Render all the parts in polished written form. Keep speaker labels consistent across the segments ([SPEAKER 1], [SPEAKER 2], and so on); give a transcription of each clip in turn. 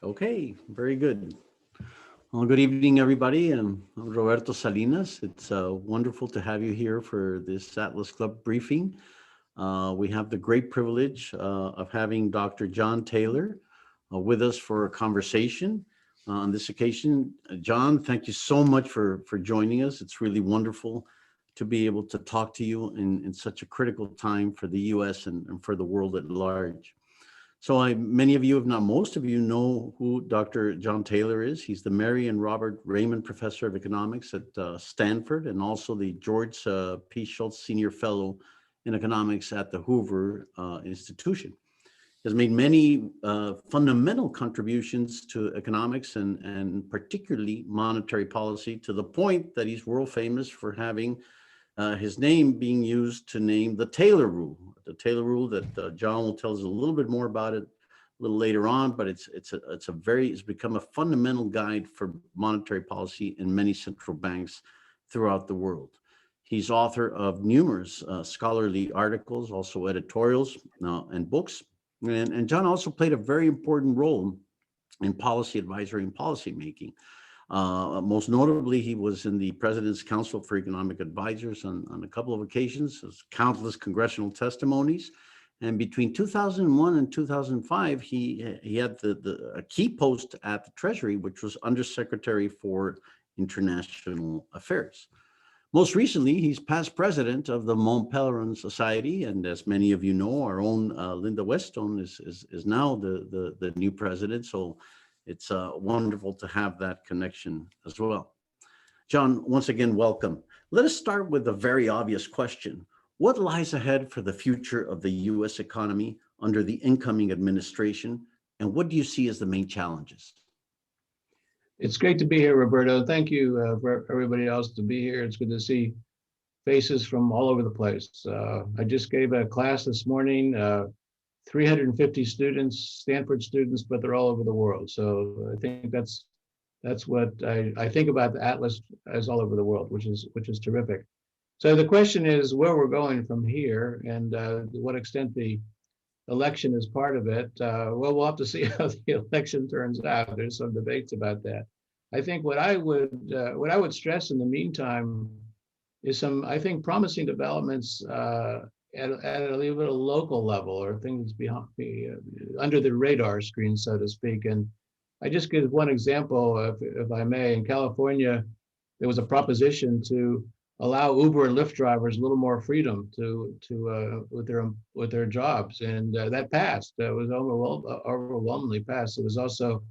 [SPEAKER 1] Okay, very good. Well, good evening, everybody. I'm Roberto Salinas. It's wonderful to have you here for this Atlas Club briefing. We have the great privilege of having Dr. John Taylor with us for a conversation on this occasion. John, thank you so much for joining us. It's really wonderful to be able to talk to you in such a critical time for the U.S. and for the world at large. So many of you, if not most of you, know who Dr. John Taylor is. He's the Mary and Robert Raymond Professor of Economics at Stanford and also the George P. Schultz Senior Fellow in Economics at the Hoover Institution. He has made many fundamental contributions to economics and particularly monetary policy, to the point that he's world famous for having his name being used to name the Taylor Rule. The Taylor Rule that John will tell us a little bit more about it a little later on, but it's become a fundamental guide for monetary policy in many central banks throughout the world. He's author of numerous scholarly articles, also editorials and books. And John also played a very important role in policy advisory and policy making. Most notably, he was in the President's Council for Economic Advisors on a couple of occasions, countless congressional testimonies. And between 2001 and 2005, he had a key post at the Treasury, which was Undersecretary for International Affairs. Most recently, he's past president of the Mont Pelerin Society. And as many of you know, our own Linda Westone is now the new president. So it's wonderful to have that connection as well. John, once again, welcome. Let us start with a very obvious question. What lies ahead for the future of the U.S. economy under the incoming administration, and what do you see as the main challenges?
[SPEAKER 2] It's great to be here, Roberto. Thank you for everybody else to be here. It's good to see faces from all over the place. I just gave a class this morning, 350 students, Stanford students, but they're all over the world. So I think that's what I think about the Atlas as all over the world, which is terrific. So the question is where we're going from here, and to what extent the election is part of it. Well, we'll have to see how the election turns out. There's some debates about that. I think what I would stress in the meantime is some, I think, promising developments at a little bit of local level, or things under the radar screen, so to speak. And I just give one example, if I may. In California, there was a proposition to allow Uber and Lyft drivers a little more freedom with their jobs, and that passed. That was overwhelmingly passed. There was also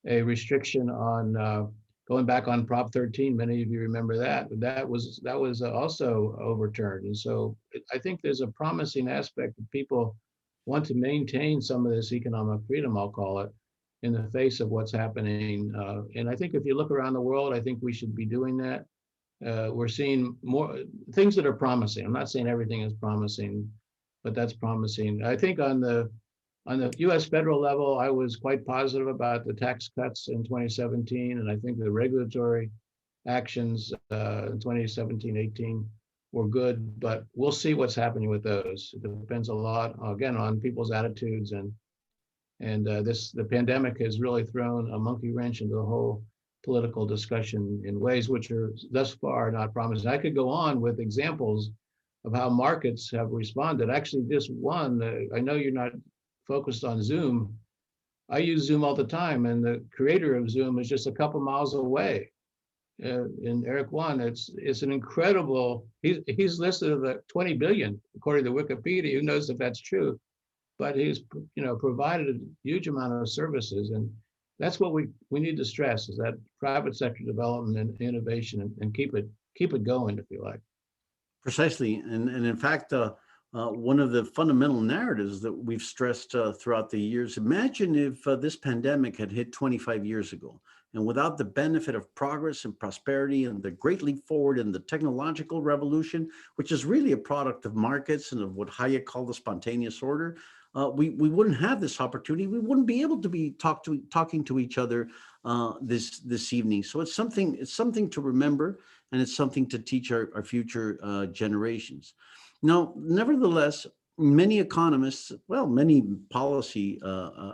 [SPEAKER 2] a restriction on going back on Prop 13. Many of you remember that. That was also overturned. And so I think there's a promising aspect that people want to maintain some of this economic freedom, I'll call it, in the face of what's happening. And I think if you look around the world, I think we should be doing that. We're seeing more things that are promising. I'm not saying everything is promising, but that's promising. I think on the U.S. federal level, I was quite positive about the tax cuts in 2017, and I think the regulatory actions in 2017-18 were good, but we'll see what's happening with those. It depends a lot, again, on people's attitudes, and the pandemic has really thrown a monkey wrench into the whole political discussion in ways which are thus far not promising. I could go on with examples of how markets have responded. Actually, just one, I know you're not focused on Zoom. I use Zoom all the time, and the creator of Zoom is just a couple miles away. In Eric Yuan, it's an incredible. He's listed at 20 billion according to Wikipedia. Who knows if that's true? But he's provided a huge amount of services, and that's what we need to stress, is that private sector development and innovation, and keep it going, if you like.
[SPEAKER 1] Precisely, and in fact, one of the fundamental narratives that we've stressed throughout the years, imagine if this pandemic had hit 25 years ago, and without the benefit of progress and prosperity and the great leap forward in the technological revolution, which is really a product of markets and of what Hayek called the spontaneous order, we wouldn't have this opportunity. We wouldn't be able to be talking to each other this evening. So it's something to remember, and it's something to teach our future generations. Now, nevertheless, many economists, many policy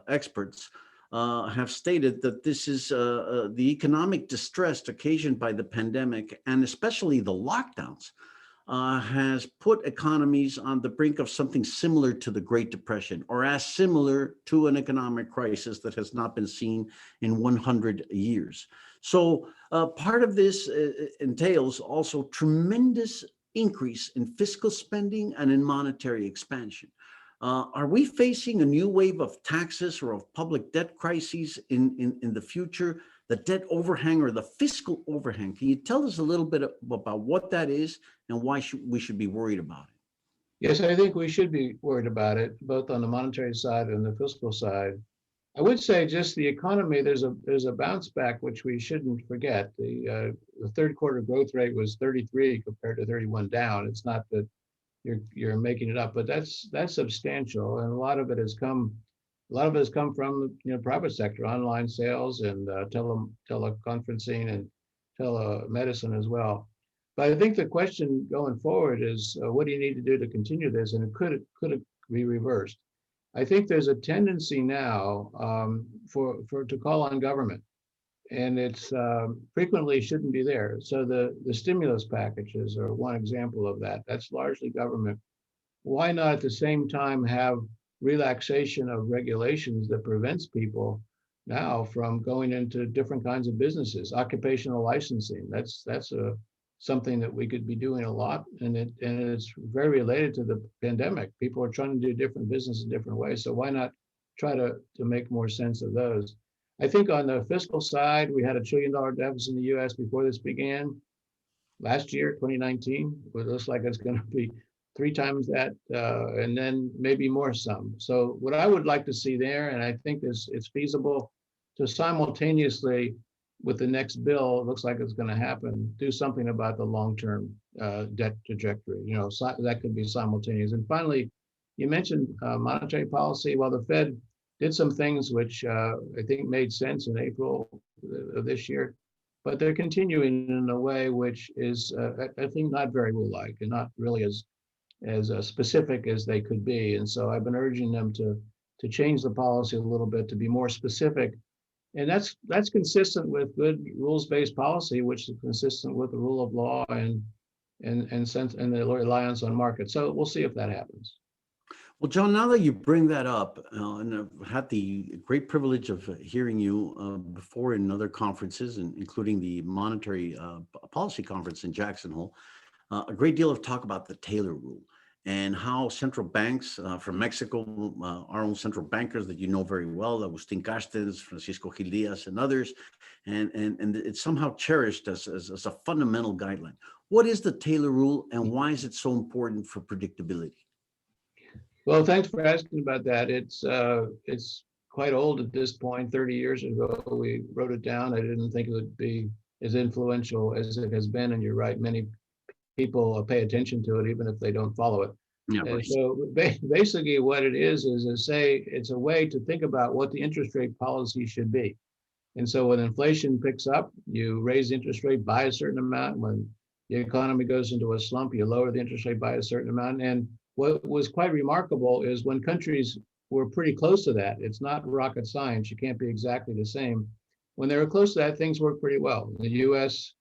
[SPEAKER 1] experts have stated that this is the economic distress occasioned by the pandemic, and especially the lockdowns, has put economies on the brink of something similar to the Great Depression, or as similar to an economic crisis that has not been seen in 100 years. So part of this entails also tremendous increase in fiscal spending and in monetary expansion. Are we facing a new wave of taxes or of public debt crises in the future? The debt overhang or the fiscal overhang? Can you tell us a little bit about what that is and why we should be worried about it?
[SPEAKER 2] Yes, I think we should be worried about it, both on the monetary side and the fiscal side. I would say just the economy, there's a bounce back, which we shouldn't forget. The third quarter growth rate was 33 compared to 31 down. It's not that you're making it up, but that's substantial, and a lot of it has come from private sector, online sales and teleconferencing and telemedicine as well. But I think the question going forward is, what do you need to do to continue this, and could it be reversed? I think there's a tendency now to call on government, and it's frequently shouldn't be there. So the stimulus packages are one example of that. That's largely government. Why not at the same time have relaxation of regulations that prevents people now from going into different kinds of businesses? Occupational licensing, that's something that we could be doing a lot, and it's very related to the pandemic. People are trying to do different business in different ways, so why not try to make more sense of those? I think on the fiscal side, we had $1 trillion deficit in the US before this began. Last year, 2019, it looks like it's going to be 3 times that, and then maybe more some. So what I would like to see there, and I think it's feasible to simultaneously with the next bill, it looks like it's going to happen, do something about the long-term debt trajectory. So that could be simultaneous. And finally, you mentioned monetary policy. Well, the Fed did some things which I think made sense in April of this year, but they're continuing in a way which is, I think, not very rule-like and not really as specific as they could be. And so I've been urging them to change the policy a little bit, to be more specific. And that's consistent with good rules-based policy, which is consistent with the rule of law and the reliance on markets. So we'll see if that happens.
[SPEAKER 1] Well, John, now that you bring that up, and I've had the great privilege of hearing you before in other conferences, including the Monetary Policy Conference in Jackson Hole, a great deal of talk about the Taylor Rule and how central banks from Mexico, our own central bankers that you know very well, Agustin Carstens, Francisco Gil Diaz, and others, and it's somehow cherished as a fundamental guideline. What is the Taylor Rule, and why is it so important for predictability?
[SPEAKER 2] Well, thanks for asking about that. It's quite old at this point. 30 years ago, we wrote it down. I didn't think it would be as influential as it has been. And you're right, many people pay attention to it, even if they don't follow it.
[SPEAKER 1] Yeah, right.
[SPEAKER 2] So basically what it is to say it's a way to think about what the interest rate policy should be. And so when inflation picks up, you raise the interest rate by a certain amount. When the economy goes into a slump, you lower the interest rate by a certain amount. And what was quite remarkable is when countries were pretty close to that, it's not rocket science, you can't be exactly the same. When they were close to that, things worked pretty well. In the US,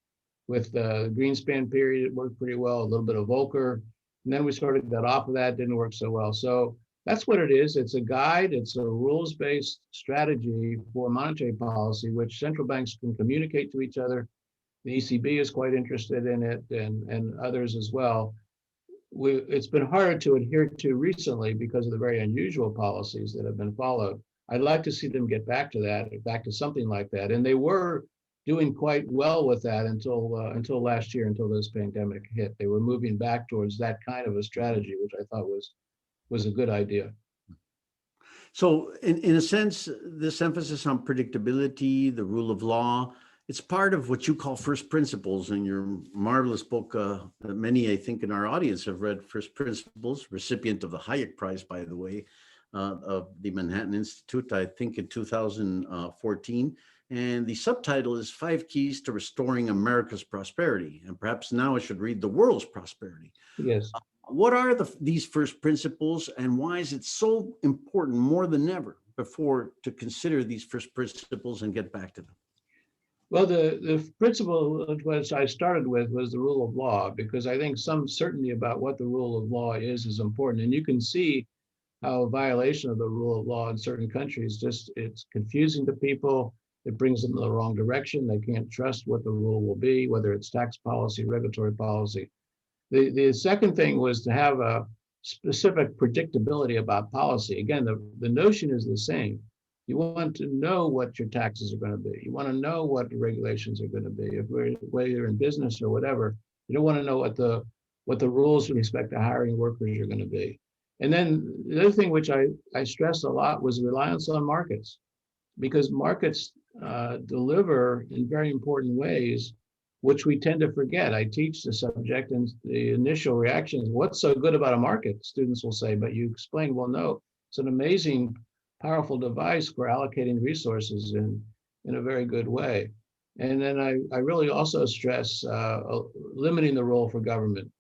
[SPEAKER 2] with the Greenspan period, it worked pretty well, a little bit of Volcker. And then we sort of got off of that, didn't work so well. So that's what it is. It's a guide, it's a rules-based strategy for monetary policy, which central banks can communicate to each other. The ECB is quite interested in it, and others as well. It's been hard to adhere to recently because of the very unusual policies that have been followed. I'd like to see them get back to something like that. And they were doing quite well with that until last year, until this pandemic hit. They were moving back towards that kind of a strategy, which I thought was a good idea.
[SPEAKER 1] So in a sense, this emphasis on predictability, the rule of law, it's part of what you call first principles in your marvelous book that many, I think, in our audience have read, First Principles, recipient of the Hayek Prize, by the way, of the Manhattan Institute, I think in 2014. And the subtitle is 5 Keys to Restoring America's Prosperity. And perhaps now I should read the world's prosperity.
[SPEAKER 2] Yes.
[SPEAKER 1] What are these first principles, and why is it so important more than ever, before to consider these first principles and get back to them?
[SPEAKER 2] Well, the principle which I started with was the rule of law, because I think some certainty about what the rule of law is important. And you can see how a violation of the rule of law in certain countries, it's confusing to people. It brings them in the wrong direction. They can't trust what the rule will be, whether it's tax policy, regulatory policy. The second thing was to have a specific predictability about policy. Again, the notion is the same. You want to know what your taxes are going to be. You want to know what the regulations are going to be. Whether you're in business or whatever, you don't want to know what the rules with respect to hiring workers are going to be. And then the other thing which I stressed a lot was reliance on markets, because markets deliver in very important ways, which we tend to forget. I teach the subject, and the initial reaction is, what's so good about a market? Students will say, but you explain, well, no, it's an amazing, powerful device for allocating resources in a very good way. And then I really also stress limiting the role for government.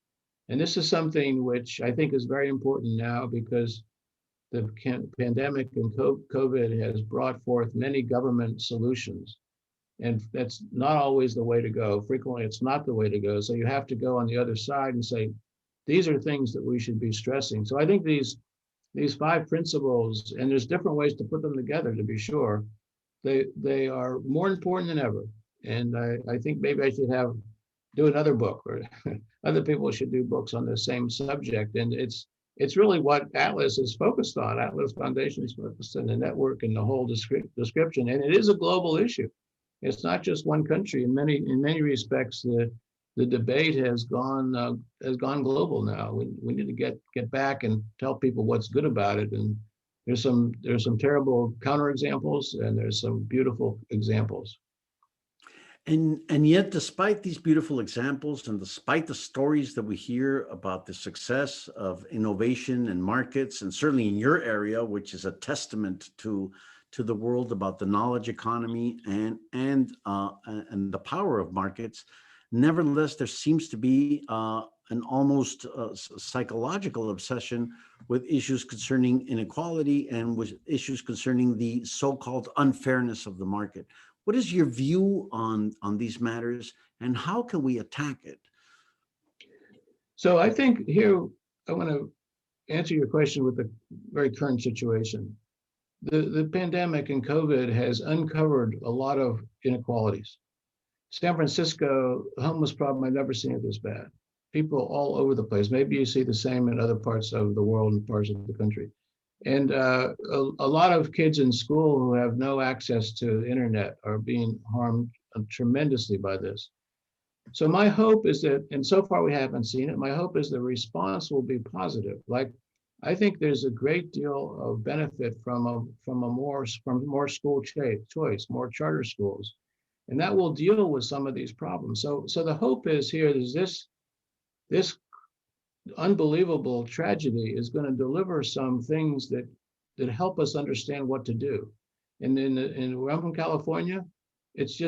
[SPEAKER 2] And this is something which I think is very important now, because the pandemic and COVID has brought forth many government solutions. And that's not always the way to go. Frequently, it's not the way to go. So you have to go on the other side and say, these are things that we should be stressing. So I think these 5 principles, and there's different ways to put them together, to be sure, they are more important than ever. And I think maybe I should do another book, or other people should do books on the same subject. And it's really what Atlas is focused on. Atlas Foundation is focused on the network and the whole description. And it is a global issue. It's not just one country. In many respects, the debate has gone global now. We need to get back and tell people what's good about it. And there's some terrible counterexamples, and there's some beautiful examples.
[SPEAKER 1] And yet, despite these beautiful examples, and despite the stories that we hear about the success of innovation and markets, and certainly in your area, which is a testament to the world about the knowledge economy and the power of markets, nevertheless, there seems to be an almost psychological obsession with issues concerning inequality and with issues concerning the so-called unfairness of the market. What is your view on these matters, and how can we attack it?
[SPEAKER 2] So I think here I want to answer your question with the very current situation. The pandemic and COVID has uncovered a lot of inequalities. San Francisco, the homeless problem, I've never seen it this bad. People all over the place. Maybe you see the same in other parts of the world and parts of the country. And a lot of kids in school who have no access to the internet are being harmed tremendously by this. So my hope is that, and so far we haven't seen it, my hope is the response will be positive. Like, I think there's a great deal of benefit from more school choice, more charter schools, and that will deal with some of these problems. So the hope is here is this unbelievable tragedy is going to deliver some things that help us understand what to do. And where I'm from California, it's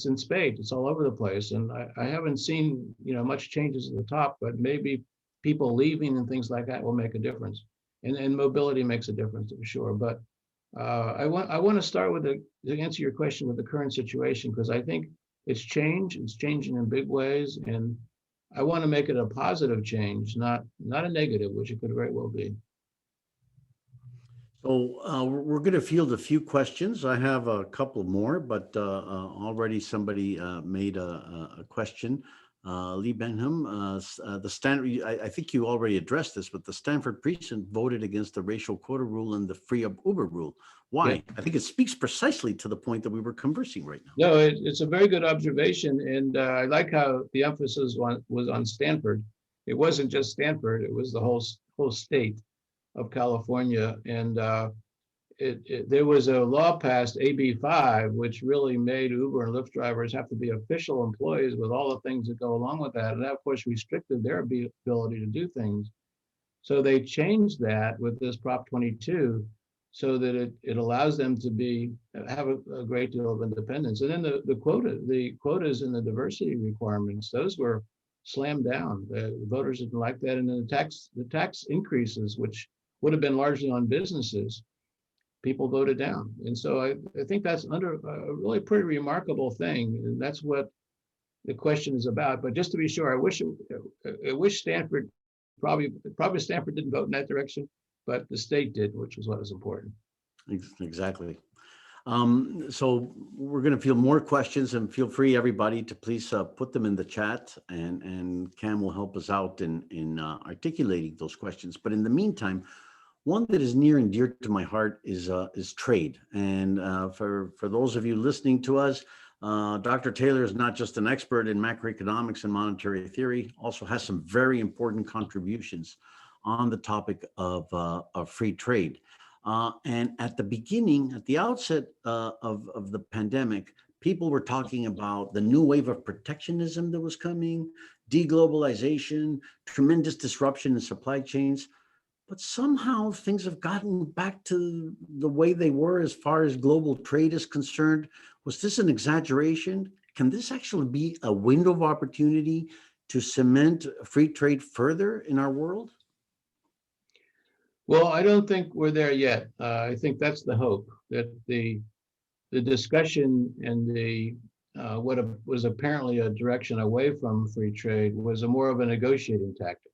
[SPEAKER 2] in spades. It's all over the place, and I haven't seen much changes at the top, but maybe people leaving and things like that will make a difference, and mobility makes a difference for sure. But I want to start with to answer your question with the current situation, because I think it's changing in big ways, and I want to make it a positive change, not a negative, which it could very well be.
[SPEAKER 1] So we're going to field a few questions. I have a couple more, but already somebody made a question. Lee Benham, the Stanford, I think you already addressed this, but the Stanford precinct voted against the racial quota rule and the free Uber rule. Why? Yeah. I think it speaks precisely to the point that we were conversing right now.
[SPEAKER 2] No, it's a very good observation. And I like how the emphasis was on Stanford. It wasn't just Stanford, it was the whole state of California. And there was a law passed, AB 5, which really made Uber and Lyft drivers have to be official employees with all the things that go along with that. And that, of course, restricted their ability to do things. So they changed that with this Prop 22 so that it allows them to have a great deal of independence. And then the quotas and the diversity requirements, those were slammed down. The voters didn't like that. And then the tax increases, which would have been largely on businesses, people voted down. And so I think that's under a really pretty remarkable thing. And that's what the question is about. But just to be sure, I wish Stanford, probably Stanford didn't vote in that direction, but the state did, which was what was important.
[SPEAKER 1] Exactly. So we're going to field more questions, and feel free, everybody, to please put them in the chat, and Cam will help us out in articulating those questions. But in the meantime, one that is near and dear to my heart is trade. And for those of you listening to us, Dr. Taylor is not just an expert in macroeconomics and monetary theory, also has some very important contributions on the topic of free trade. And at the outset of the pandemic, people were talking about the new wave of protectionism that was coming, deglobalization, tremendous disruption in supply chains. But somehow things have gotten back to the way they were as far as global trade is concerned. Was this an exaggeration? Can this actually be a window of opportunity to cement free trade further in our world?
[SPEAKER 2] Well, I don't think we're there yet. I think that's the hope, that the discussion and the what was apparently a direction away from free trade was more of a negotiating tactic.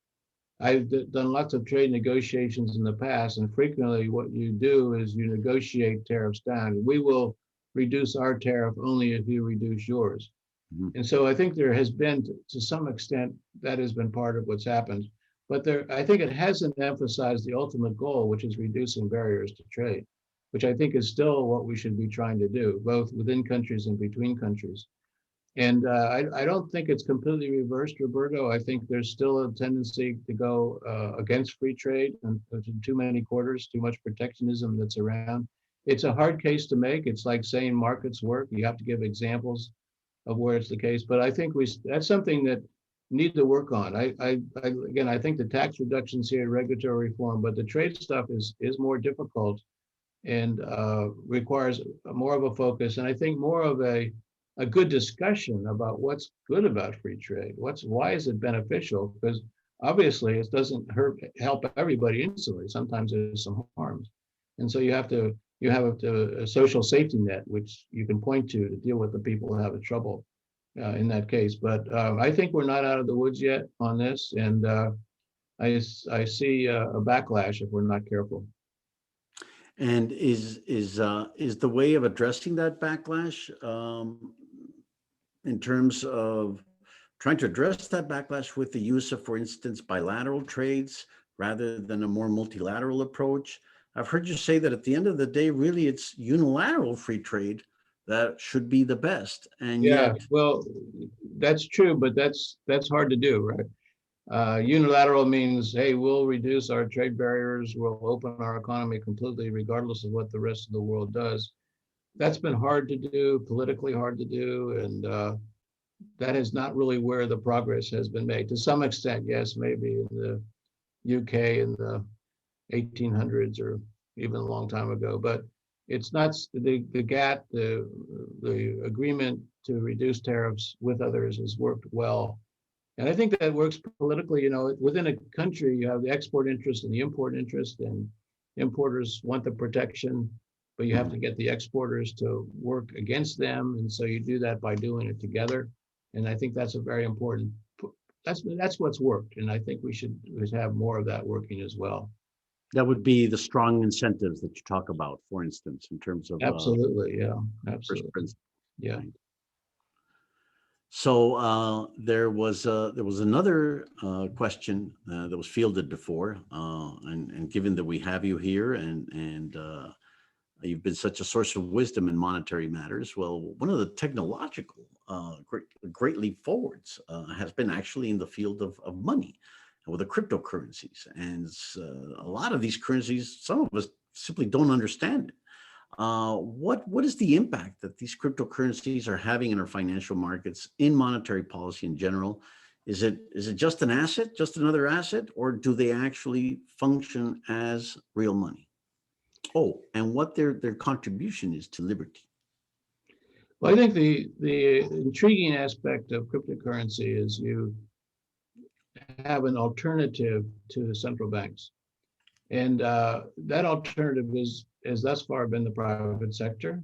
[SPEAKER 2] I've done lots of trade negotiations in the past, and frequently what you do is you negotiate tariffs down. We will reduce our tariff only if you reduce yours. Mm-hmm. And so I think there has been, to some extent, that has been part of what's happened. But I think it hasn't emphasized the ultimate goal, which is reducing barriers to trade, which I think is still what we should be trying to do, both within countries and between countries. And I don't think it's completely reversed, Roberto. I think there's still a tendency to go against free trade, and too many quarters, too much protectionism that's around. It's a hard case to make. It's like saying markets work. You have to give examples of where it's the case. But I think that's something that need to work on. Again, I think the tax reductions here, regulatory reform, but the trade stuff is more difficult and requires more of a focus. And I think more of a good discussion about what's good about free trade. Why is it beneficial? Because obviously it doesn't help everybody instantly. Sometimes there's some harms. And so you have a social safety net, which you can point to deal with the people who have trouble in that case. But I think we're not out of the woods yet on this. And I see a backlash if we're not careful.
[SPEAKER 1] And is the way of addressing that backlash in terms of trying to address that backlash with the use of, for instance, bilateral trades rather than a more multilateral approach? I've heard you say that at the end of the day, really, it's unilateral free trade that should be the best. And
[SPEAKER 2] yeah, well, that's true, but that's hard to do, right? Unilateral means, hey, we'll reduce our trade barriers, we'll open our economy completely, regardless of what the rest of the world does. That's been hard to do, politically hard to do, and that is not really where the progress has been made. To some extent, yes, maybe in the UK in the 1800s or even a long time ago, but it's not the GATT, the agreement to reduce tariffs with others has worked well. And I think that works politically. Within a country, you have the export interest and the import interest, and importers want the protection, but you have to get the exporters to work against them. And so you do that by doing it together. And I think that's a very important, that's what's worked. And I think we should have more of that working as well.
[SPEAKER 1] That would be the strong incentives that you talk about, for instance, in terms of
[SPEAKER 2] absolutely, yeah, absolutely, yeah.
[SPEAKER 1] Right. So there was another question that was fielded before, and given that we have you here and you've been such a source of wisdom in monetary matters, well, one of the technological great leap forwards has been actually in the field of money, with the cryptocurrencies. And a lot of these currencies, some of us simply don't understand it. What is the impact that these cryptocurrencies are having in our financial markets, in monetary policy in general? Is it just an asset, just another asset, or do they actually function as real money? Oh, and what their contribution is to liberty?
[SPEAKER 2] Well, I think the intriguing aspect of cryptocurrency is you have an alternative to the central banks. And that alternative is thus far been the private sector,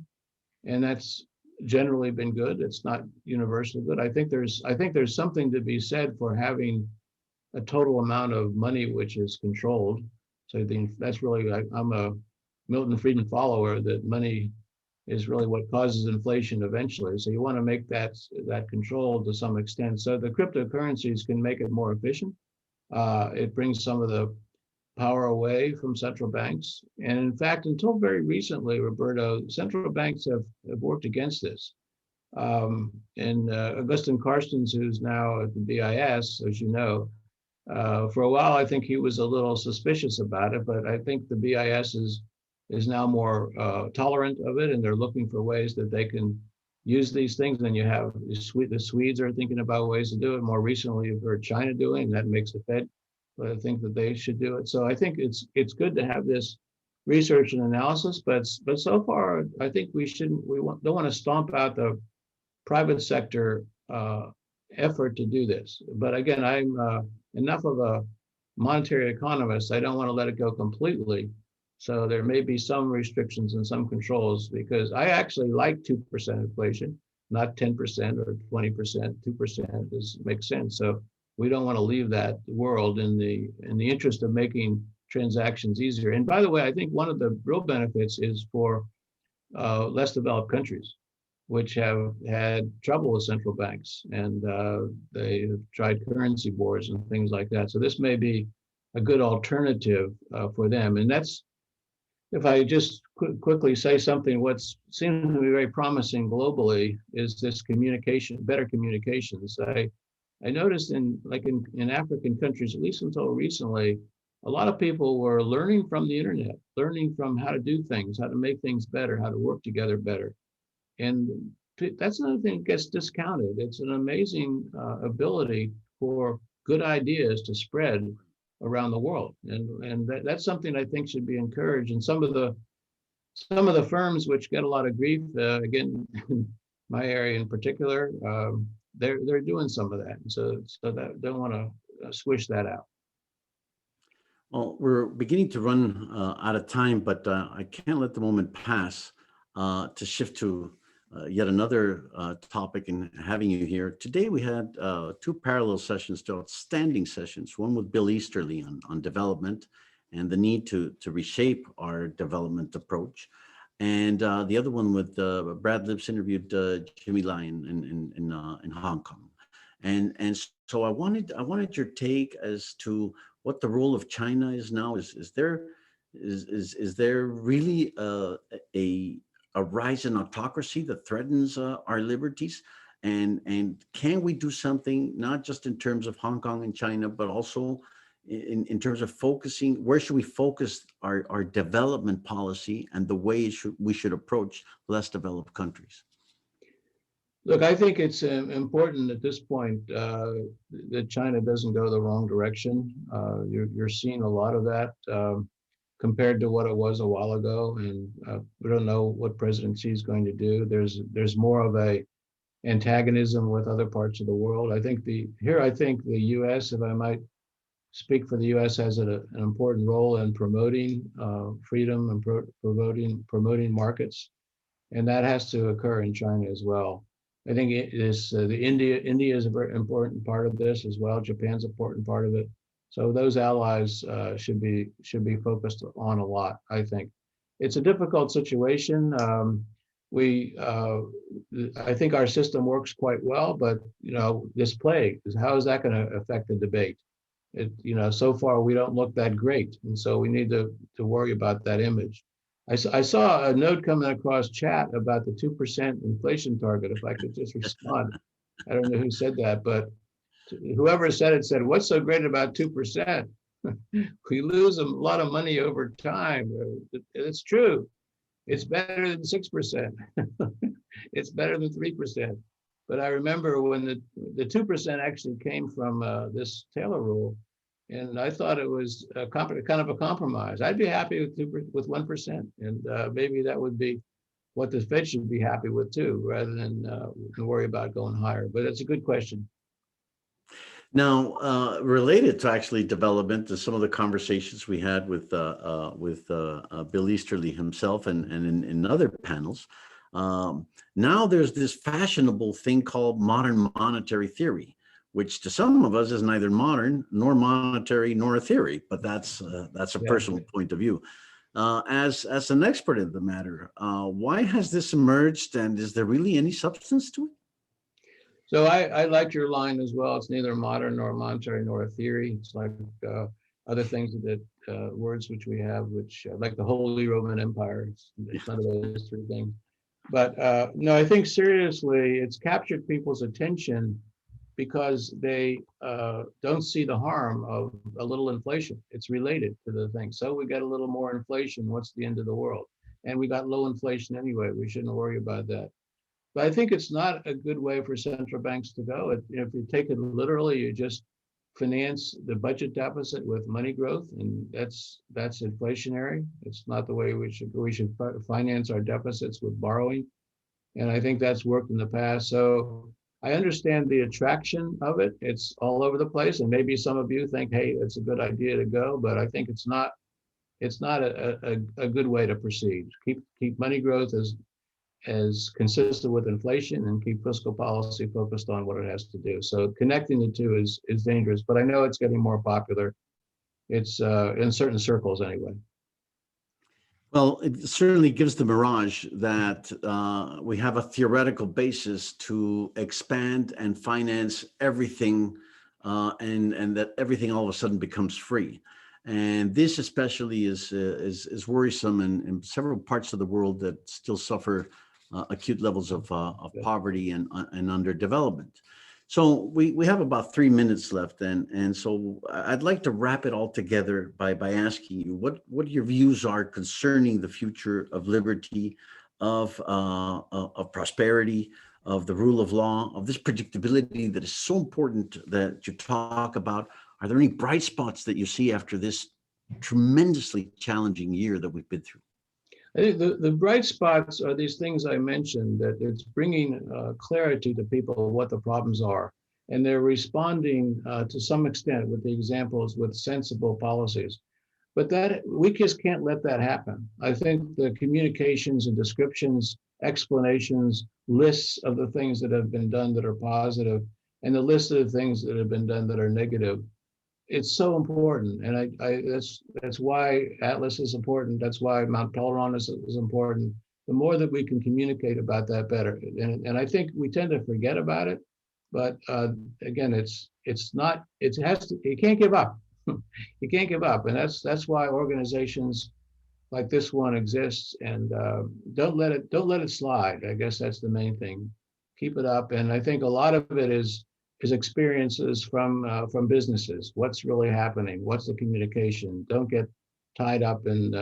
[SPEAKER 2] and that's generally been good. It's not universally good. I think there's something to be said for having a total amount of money which is controlled. So I think that's really, I'm a Milton Friedman follower, that money is really what causes inflation eventually. So you want to make that control to some extent. So the cryptocurrencies can make it more efficient. It brings some of the power away from central banks. And in fact, until very recently, Roberto, central banks have worked against this. And Augustin Carstens, who's now at the BIS, as you know, for a while, I think he was a little suspicious about it, but I think the BIS is now more tolerant of it, and they're looking for ways that they can use these things. Then you have the Swedes are thinking about ways to do it. More recently, you've heard China doing, and that makes the Fed think that they should do it. So I think it's good to have this research and analysis, but so far, I think don't want to stomp out the private sector effort to do this. But again, I'm enough of a monetary economist. I don't want to let it go completely. So there may be some restrictions and some controls, because I actually like 2% inflation, not 10% or 20%. 2% makes sense. So we don't want to leave that world in the interest of making transactions easier. And by the way, I think one of the real benefits is for less developed countries, which have had trouble with central banks, and they have tried currency boards and things like that. So this may be a good alternative for them. And that's, if I just quickly say something, what seems to be very promising globally is this communication, better communications. I noticed in African countries, at least until recently, a lot of people were learning from the internet, learning from how to do things, how to make things better, how to work together better. And that's another thing that gets discounted. It's an amazing ability for good ideas to spread around the world, and that's something I think should be encouraged. And some of the firms which get a lot of grief, again, in my area in particular, they're doing some of that. And so that don't want to swish that out.
[SPEAKER 1] Well, we're beginning to run out of time, but I can't let the moment pass to shift to yet another topic in having you here. Today we had two parallel sessions, two outstanding sessions, one with Bill Easterly on development and the need to reshape our development approach. And the other one with Brad Lips interviewed Jimmy Lai in Hong Kong. And so I wanted your take as to what the role of China is now. Is there really a rise in autocracy that threatens our liberties? And can we do something, not just in terms of Hong Kong and China, but also in terms of focusing, where should we focus our development policy and the way we should approach less developed countries?
[SPEAKER 2] Look, I think it's important at this point that China doesn't go the wrong direction. You're seeing a lot of that compared to what it was a while ago, and we don't know what President Xi is going to do. There's more of a antagonism with other parts of the world. I think the U.S., if I might speak for the U.S., has an important role in promoting freedom and promoting markets, and that has to occur in China as well. I think India is a very important part of this as well. Japan's an important part of it. So those allies should be focused on a lot. I think it's a difficult situation. I think our system works quite well, but this plague, how is that going to affect the debate? So far we don't look that great, and so we need to worry about that image. I saw a note coming across chat about the 2% inflation target. If I could just respond, I don't know who said that, but whoever said it said, "What's so great about 2%? We lose a lot of money over time." It's true. It's better than 6%. It's better than 3%. But I remember when the 2% actually came from this Taylor rule, and I thought it was kind of a compromise. I'd be happy with 1%, and maybe that would be what the Fed should be happy with too, rather than worry about going higher. But it's a good question.
[SPEAKER 1] Now, related to actually development, to some of the conversations we had with Bill Easterly himself and in other panels, now there's this fashionable thing called modern monetary theory, which to some of us is neither modern nor monetary nor a theory, but that's a
[SPEAKER 2] Yeah.
[SPEAKER 1] personal point of view. As an expert in the matter, why has this emerged, and is there really any substance to it?
[SPEAKER 2] So I like your line as well. It's neither modern nor monetary nor a theory. It's like other things that words which we have, which like the Holy Roman Empire. It's none of those three things. But no, I think seriously, it's captured people's attention because they don't see the harm of a little inflation. It's related to the thing. So we got a little more inflation. What's the end of the world? And we got low inflation anyway. We shouldn't worry about that. But I think it's not a good way for central banks to go. If you take it literally, you just finance the budget deficit with money growth, and that's inflationary. It's not the way we should finance our deficits with borrowing. And I think that's worked in the past. So I understand the attraction of it. It's all over the place, and maybe some of you think, hey, it's a good idea to go, but I think it's not. It's not a good way to proceed. Keep money growth as consistent with inflation and keep fiscal policy focused on what it has to do. So connecting the two is dangerous, but I know it's getting more popular. It's in certain circles anyway.
[SPEAKER 1] Well, it certainly gives the mirage that we have a theoretical basis to expand and finance everything, and that everything all of a sudden becomes free. And this especially is worrisome in several parts of the world that still suffer acute levels of poverty and underdevelopment. So we have about 3 minutes left, and so I'd like to wrap it all together by asking you what your views are concerning the future of liberty, of prosperity, of the rule of law, of this predictability that is so important that you talk about. Are there any bright spots that you see after this tremendously challenging year that we've been through?
[SPEAKER 2] I think the bright spots are these things I mentioned, that it's bringing clarity to people what the problems are. And they're responding to some extent with the examples with sensible policies. But that we just can't let that happen. I think the communications and descriptions, explanations, lists of the things that have been done that are positive, and the list of the things that have been done that are negative, it's so important. And I that's why Atlas is important. That's why Mount Peleron is important. The more that we can communicate about that, better. And I think we tend to forget about it. But again, it's not. It has to. You can't give up. You can't give up, and that's why organizations like this one exists. And don't let it slide. I guess that's the main thing. Keep it up. And I think a lot of it is experiences from businesses. What's really happening? What's the communication? Don't get tied up in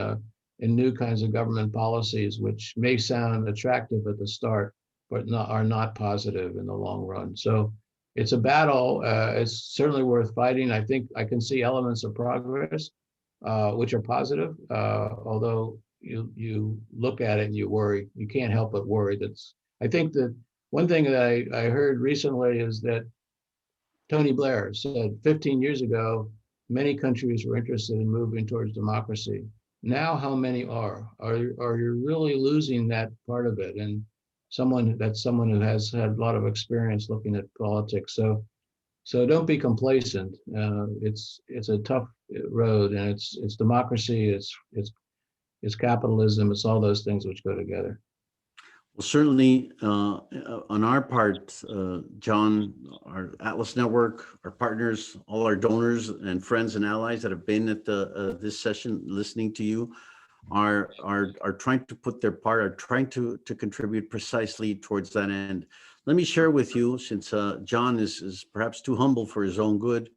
[SPEAKER 2] new kinds of government policies, which may sound attractive at the start, but are not positive in the long run. So it's a battle. It's certainly worth fighting. I think I can see elements of progress, which are positive, although you look at it and you worry. You can't help but worry. I think that one thing that I heard recently is that Tony Blair said 15 years ago, many countries were interested in moving towards democracy. Now, how many are? Are you really losing that part of it? And someone who has had a lot of experience looking at politics. So don't be complacent. It's a tough road, and it's democracy, it's capitalism, it's all those things which go together.
[SPEAKER 1] Well, certainly on our part, John, our Atlas Network, our partners, all our donors and friends and allies that have been at this session listening to you are trying to put their part, are trying to contribute precisely towards that end. Let me share with you, since John is perhaps too humble for his own good,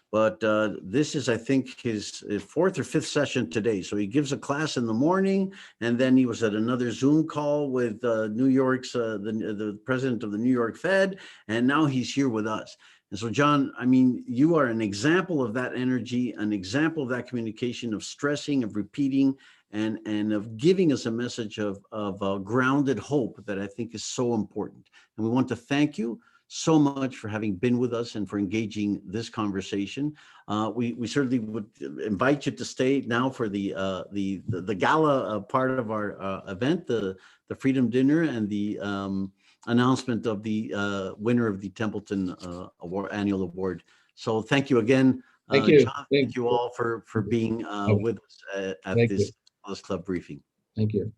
[SPEAKER 1] but this is, I think, his fourth or fifth session today. So he gives a class in the morning, and then he was at another Zoom call with New York's, the president of the New York Fed, and now he's here with us. And so, John, I mean, you are an example of that energy, an example of that communication, of stressing, of repeating, and of giving us a message of grounded hope that I think is so important. And we want to thank you. so much for having been with us and for engaging this conversation. We certainly would invite you to stay now for the gala part of our event, the Freedom Dinner, and the announcement of the winner of the Templeton Award, annual award. So thank you again,
[SPEAKER 2] Thank you.
[SPEAKER 1] John. Thank you all for being with us at
[SPEAKER 2] Thank
[SPEAKER 1] this
[SPEAKER 2] you.
[SPEAKER 1] Atlas Club briefing.
[SPEAKER 2] Thank you.